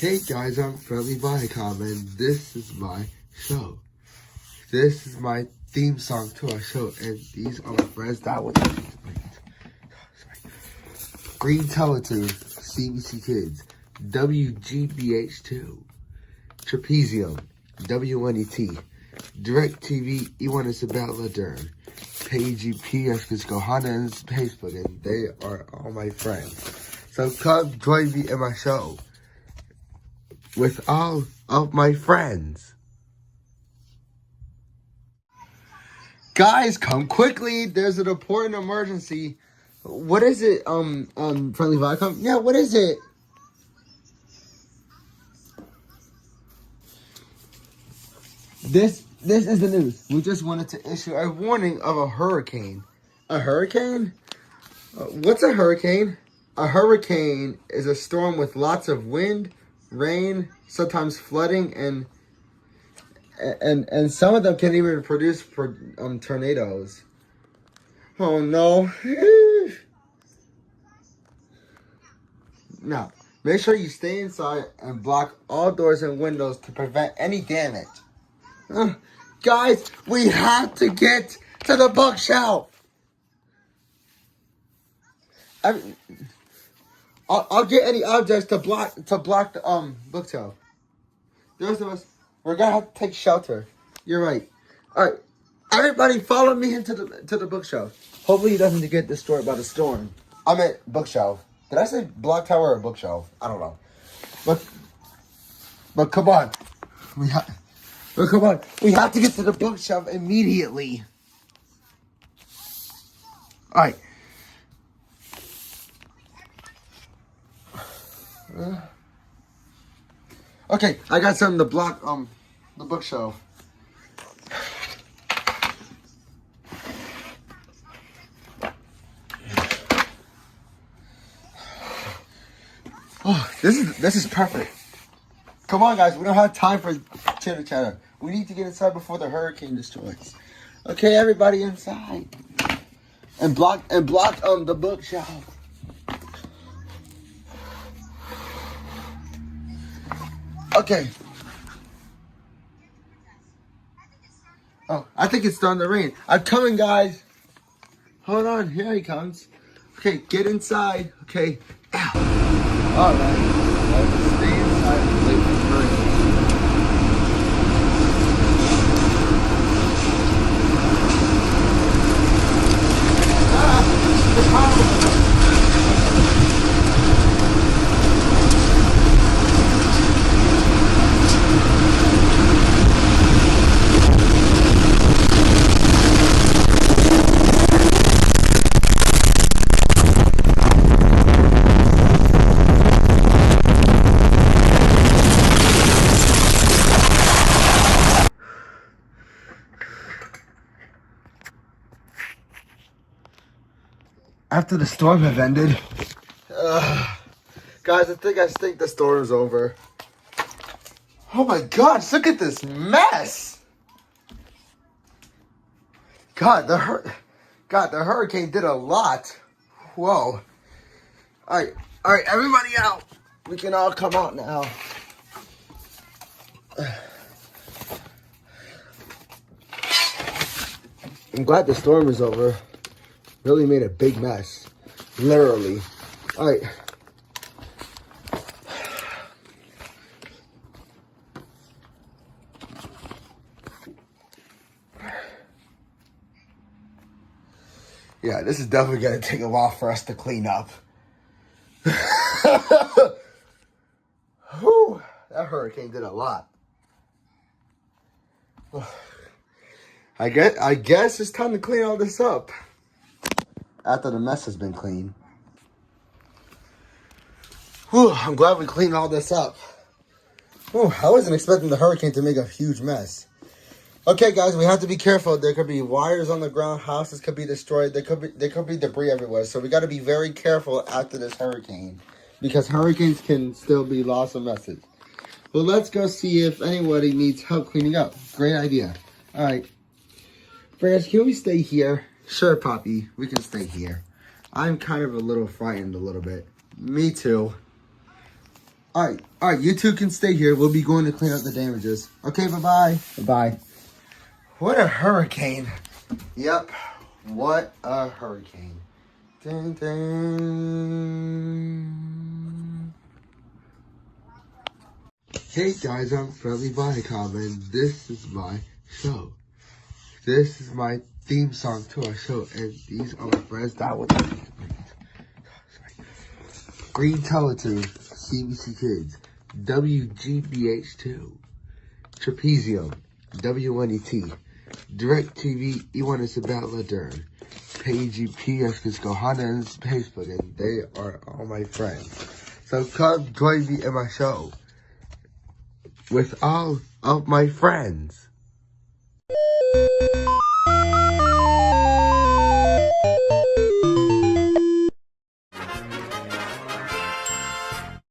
Hey guys, I'm Friendly Viacom, and this is my show. This is my theme song to our show, and these are my friends that would Green Teletoon, CBC Kids, WGBH2, Trapezium, WNET, DirecTV, Ewan Isabella Dern, PageP, Francisco Hana, and Facebook, and they are all my friends. So come join me in my show with all of my friends. Guys, come quickly. There's an important emergency. What is it, Friendly Viacom? Yeah, what is it? This is the news. We just wanted to issue a warning of a hurricane. A hurricane? What's a hurricane? A hurricane is a storm with lots of wind, rain, sometimes flooding, and some of them can even produce tornadoes. Oh no. Now, make sure you stay inside and block all doors and windows to prevent any damage. Guys, we have to get to the bookshelf. I'll get any objects to block the bookshelf. The rest of us, we're gonna have to take shelter. You're right. All right, everybody, follow me into the bookshelf. Hopefully, he doesn't get destroyed by the storm. I meant bookshelf. Did I say block tower or bookshelf? I don't know. But come on, we have to get to the bookshelf immediately. All right. Okay, I got something to block the bookshelf. Oh, this is perfect. Come on, guys, we don't have time for chitter chatter. We need to get inside before the hurricane destroys. Okay, everybody inside. And block the bookshelf. Okay. Oh, I think it's starting to rain. I'm coming, guys. Hold on, here he comes. Okay, get inside. Okay. Ow. All right. Let's stay inside and wait for the rain. The power. After the storm have ended, guys, I think the storm's over. Oh my gosh, look at this mess! God, the hurricane did a lot. Whoa! All right, everybody out. We can all come out now. I'm glad the storm is over. Really made a big mess. Literally. All right. Yeah, this is definitely going to take a while for us to clean up. Whew, that hurricane did a lot. I guess it's time to clean all this up. After the mess has been cleaned. Whew, I'm glad we cleaned all this up. Whew, I wasn't expecting the hurricane to make a huge mess. Okay, guys, we have to be careful. There could be wires on the ground. Houses could be destroyed. There could be debris everywhere. So we got to be very careful after this hurricane. Because hurricanes can still be lost of message. Well, let's go see if anybody needs help cleaning up. Great idea. All right. Friends, can we stay here? Sure, Poppy, we can stay here. I'm kind of a little frightened a little bit. Me too. All right, you two can stay here. We'll be going to clean up the damages. Okay, bye-bye. Bye. What a hurricane. Yep, what a hurricane. Dun, dun. Hey guys, I'm Friendly Bodycom, and this is my show. This is my theme song to our show, and these are my friends. That was Green Teletude, CBC Kids, WGBH2, Trapezium, WNET, DirecTV, Ewan Isabella Dern, Pagey P. Honda, and Facebook, and they are all my friends. So come join me in my show with all of my friends.